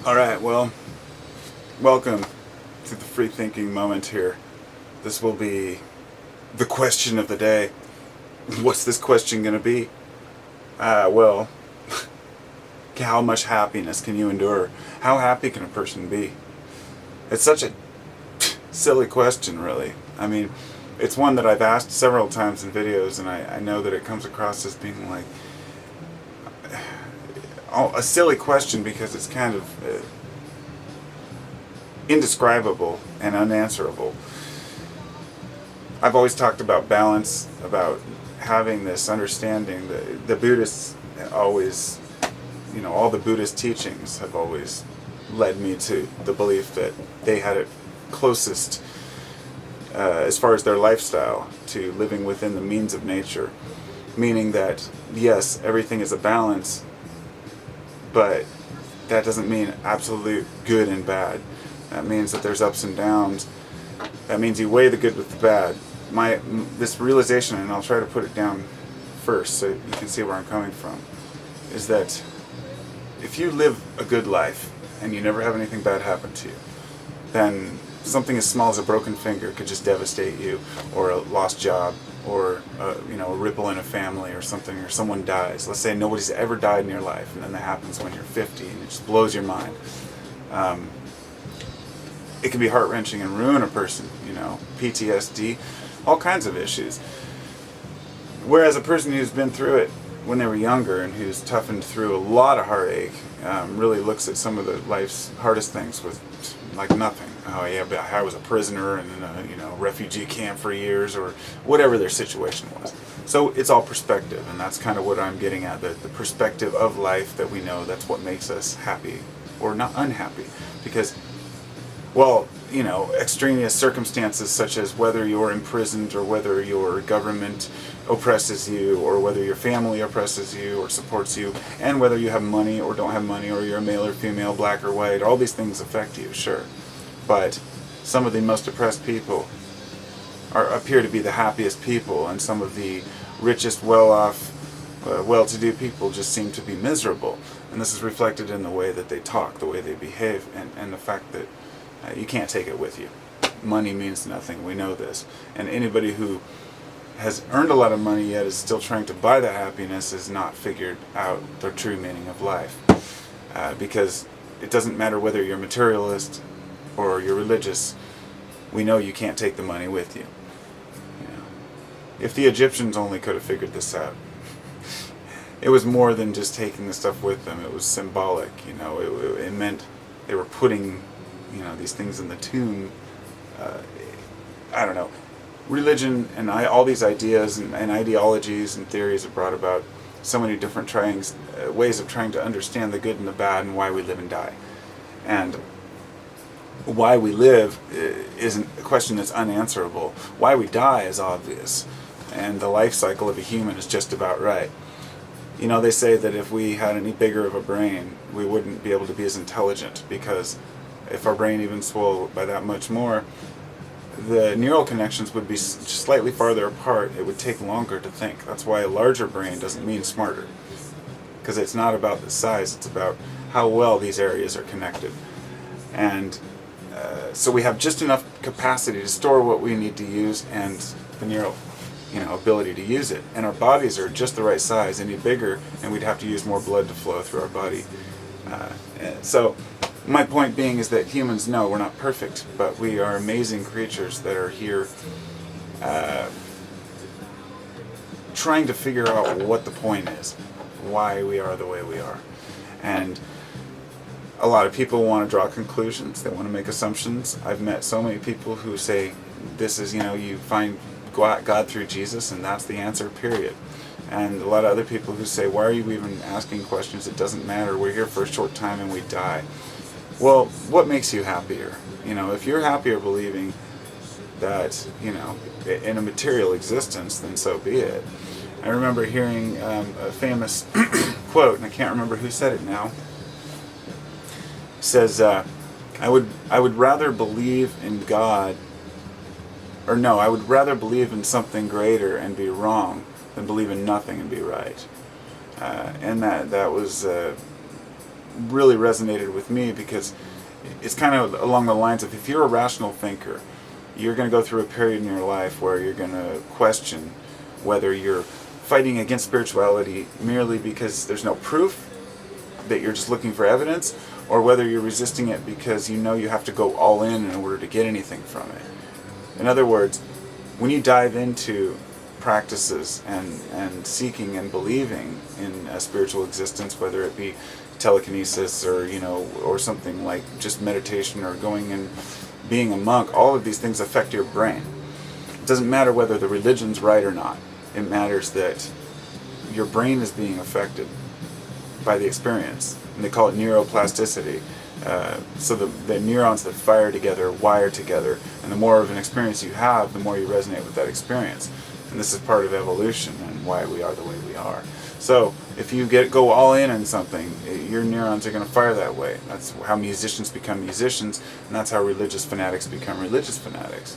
Alright, well, welcome to the free thinking moment here. This will be the question of the day. What's this question going to be? Well, how much happiness can you endure? How happy can a person be? It's such a silly question, really. I mean, it's one that I've asked several times in videos, and I know that it comes across as being like a silly question because it's kind of indescribable and unanswerable. I've always talked about balance, about having this understanding that the Buddhists always, all the Buddhist teachings have always led me to the belief that they had it closest as far as their lifestyle to living within the means of nature. Meaning that, yes, everything is a balance, but that doesn't mean absolute good and bad. That means that there's ups and downs. That means you weigh the good with the bad. This realization, and I'll try to put it down first so you can see where I'm coming from, is that if you live a good life and you never have anything bad happen to you, then something as small as a broken finger could just devastate you, or a lost job, or a ripple in a family or something, or someone dies. Let's say nobody's ever died in your life, and then that happens when you're 50, and it just blows your mind. It can be heart-wrenching and ruin a person, PTSD, all kinds of issues. Whereas a person who's been through it when they were younger and who's toughened through a lot of heartache really looks at some of the life's hardest things with like nothing. Oh yeah, but I was a prisoner in a refugee camp for years, or whatever their situation was. So it's all perspective, and that's kind of what I'm getting at, the perspective of life that we know that's what makes us happy or not unhappy. Because, well, extraneous circumstances such as whether you're imprisoned or whether your government oppresses you or whether your family oppresses you or supports you, and whether you have money or don't have money, or you're male or female, black or white, all these things affect you, sure. But some of the most oppressed people appear to be the happiest people, and some of the richest, well-off, well-to-do people just seem to be miserable. And this is reflected in the way that they talk, the way they behave, and the fact that you can't take it with you. Money means nothing, we know this. And anybody who has earned a lot of money yet is still trying to buy that happiness has not figured out the true meaning of life. Because it doesn't matter whether you're materialist or you're religious, we know you can't take the money with you. If the Egyptians only could have figured this out. It was more than just taking the stuff with them, it was symbolic, it meant they were putting these things in the tomb. I don't know. Religion and all these ideas and ideologies and theories have brought about so many different ways of trying to understand the good and the bad and why we live and die. And why we live isn't a question that's unanswerable. Why we die is obvious. And the life cycle of a human is just about right. They say that if we had any bigger of a brain, we wouldn't be able to be as intelligent, because if our brain even swelled by that much more, the neural connections would be slightly farther apart. It would take longer to think. That's why a larger brain doesn't mean smarter. Because it's not about the size, it's about how well these areas are connected. And so we have just enough capacity to store what we need to use and the neural ability to use it. And our bodies are just the right size. Any bigger and we'd have to use more blood to flow through our body. So my point being is that humans, no, we're not perfect, but we are amazing creatures that are here trying to figure out what the point is, why we are the way we are. And a lot of people want to draw conclusions, they want to make assumptions. I've met so many people who say, this is, you find God through Jesus and that's the answer, period. And a lot of other people who say, why are you even asking questions? It doesn't matter, we're here for a short time and we die. Well, what makes you happier? If you're happier believing that, in a material existence, then so be it. I remember hearing a famous quote, and I can't remember who said it now. It says, I would rather believe in God, or no, I would rather believe in something greater and be wrong than believe in nothing and be right. And that was really resonated with me, because it's kind of along the lines of, if you're a rational thinker, you're going to go through a period in your life where you're going to question whether you're fighting against spirituality merely because there's no proof, that you're just looking for evidence, or whether you're resisting it because you know you have to go all in order to get anything from it. In other words, when you dive into practices and seeking and believing in a spiritual existence, whether it be telekinesis or or something like just meditation or going and being a monk, all of these things affect your brain. It doesn't matter whether the religion's right or not. It matters that your brain is being affected by the experience, and they call it neuroplasticity. So the neurons that fire together wire together, and the more of an experience you have, the more you resonate with that experience. And this is part of evolution and why we are the way we are. So if you go all in on something, your neurons are going to fire that way. That's how musicians become musicians, and that's how religious fanatics become religious fanatics.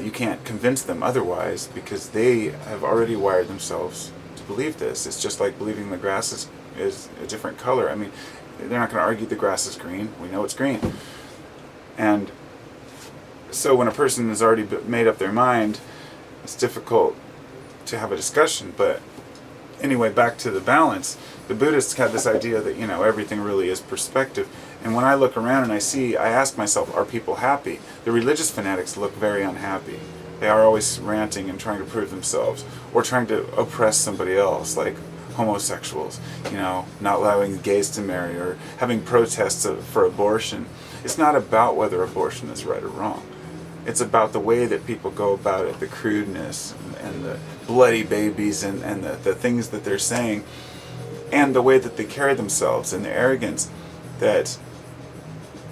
You can't convince them otherwise, because they have already wired themselves to believe this. It's just like believing the grass is a different color. I mean, they're not going to argue the grass is green. We know it's green. And so when a person has already made up their mind, it's difficult to have a discussion. But anyway, back to the balance. The Buddhists had this idea that, everything really is perspective. And when I look around and I ask myself, are people happy? The religious fanatics look very unhappy. They are always ranting and trying to prove themselves, or trying to oppress somebody else, like homosexuals, not allowing gays to marry, or having protests for abortion. It's not about whether abortion is right or wrong. It's about the way that people go about it, the crudeness and the bloody babies and the things that they're saying, and the way that they carry themselves, and the arrogance, that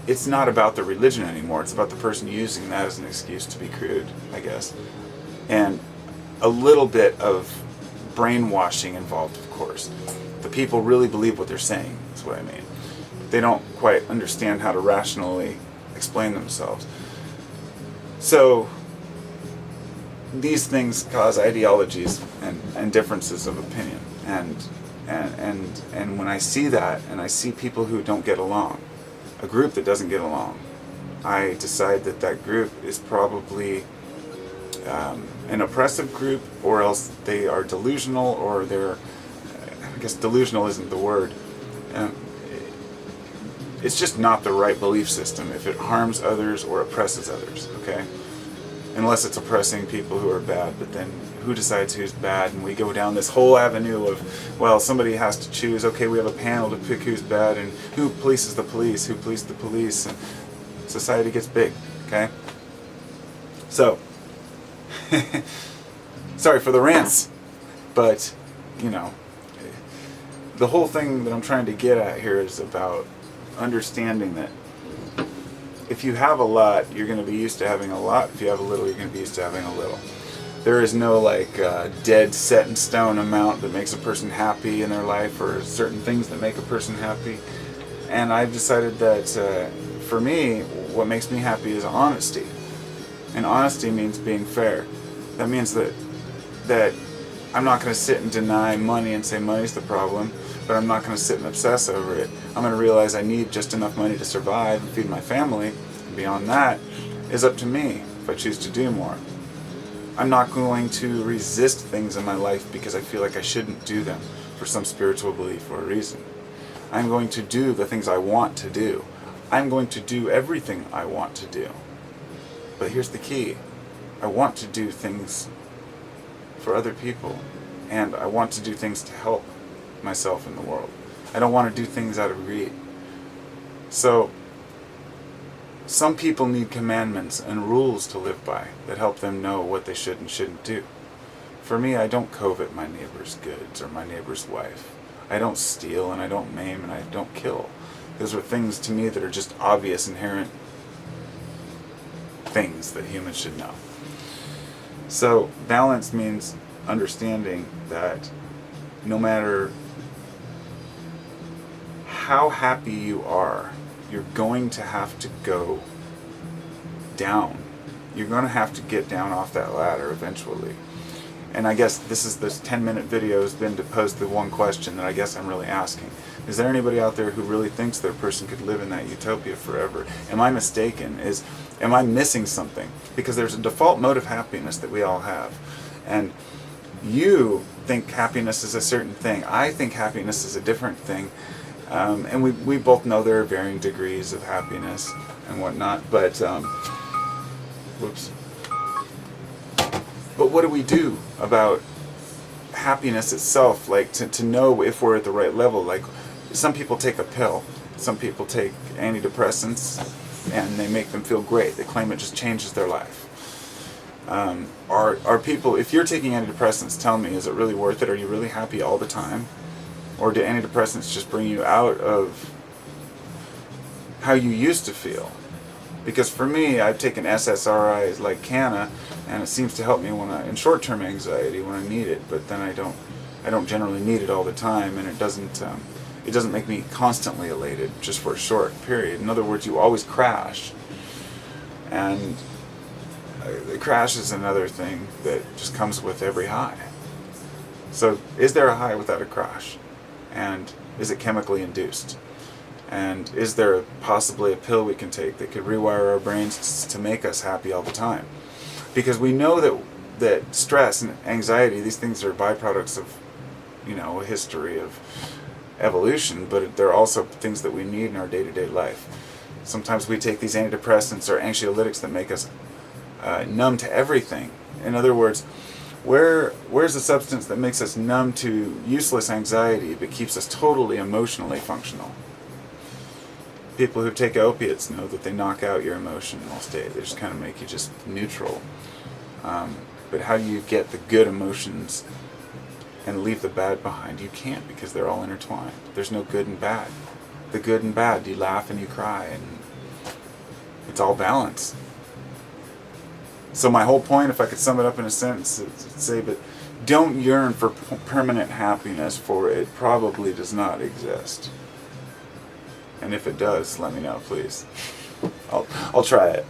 it's not about the religion anymore. It's about the person using that as an excuse to be crude, I guess. And a little bit of brainwashing involved, of course. The people really believe what they're saying, is what I mean. They don't quite understand how to rationally explain themselves. So these things cause ideologies and differences of opinion. And when I see that, and I see people who don't get along, a group that doesn't get along, I decide that group is probably an oppressive group, or else they are delusional, or I guess delusional isn't the word. It's just not the right belief system if it harms others or oppresses others, okay? Unless it's oppressing people who are bad, but then who decides who's bad? And we go down this whole avenue of, well, somebody has to choose, okay, we have a panel to pick who's bad, and who polices the police, who policed the police, and society gets big, okay? So, sorry for the rants, but, the whole thing that I'm trying to get at here is about understanding that if you have a lot, you're going to be used to having a lot. If you have a little, you're going to be used to having a little. There is no dead, set in stone amount that makes a person happy in their life, or certain things that make a person happy. And I've decided that for me, what makes me happy is honesty. And honesty means being fair. That means that I'm not going to sit and deny money and say money's the problem, but I'm not going to sit and obsess over it. I'm going to realize I need just enough money to survive and feed my family. And beyond that is up to me if I choose to do more. I'm not going to resist things in my life because I feel like I shouldn't do them for some spiritual belief or a reason. I'm going to do the things I want to do. I'm going to do everything I want to do. But here's the key. I want to do things for other people, and I want to do things to help myself in the world. I don't want to do things out of greed. So some people need commandments and rules to live by that help them know what they should and shouldn't do. For me, I don't covet my neighbor's goods or my neighbor's wife. I don't steal, and I don't maim, and I don't kill. Those are things to me that are just obvious, inherent things that humans should know. So balance means understanding that no matter how happy you are, you're going to have to go down. You're going to have to get down off that ladder eventually. And I guess this 10-minute video has been to pose the one question that I guess I'm really asking. Is there anybody out there who really thinks their person could live in that utopia forever? Am I mistaken? Am I missing something? Because there's a default mode of happiness that we all have. And you think happiness is a certain thing. I think happiness is a different thing. And we both know there are varying degrees of happiness and whatnot. But, whoops. But what do we do about happiness itself? Like, to know if we're at the right level? Like, some people take a pill. Some people take antidepressants, and they make them feel great. They claim it just changes their life. Are people, if you're taking antidepressants, tell me, is it really worth it? Are you really happy all the time? Or do antidepressants just bring you out of how you used to feel? Because for me, I've taken SSRIs like Canna, and it seems to help me in short-term anxiety when I need it. But then I don't generally need it all the time, and it doesn't make me constantly elated just for a short period. In other words, you always crash, and the crash is another thing that just comes with every high. So, is there a high without a crash? And is it chemically induced? And is there possibly a pill we can take that could rewire our brains to make us happy all the time? Because we know that stress and anxiety, these things are byproducts of, a history of evolution, but they're also things that we need in our day-to-day life. Sometimes we take these antidepressants or anxiolytics that make us numb to everything. In other words, where's the substance that makes us numb to useless anxiety but keeps us totally emotionally functional? People who take opiates know that they knock out your emotional state. They just kind of make you just neutral. But how do you get the good emotions and leave the bad behind? You can't, because they're all intertwined. There's no good and bad. The good and bad, you laugh and you cry, and it's all balance. So my whole point, if I could sum it up in a sentence, is to say that don't yearn for permanent happiness, for it probably does not exist. And if it does, let me know, please. I'll try it.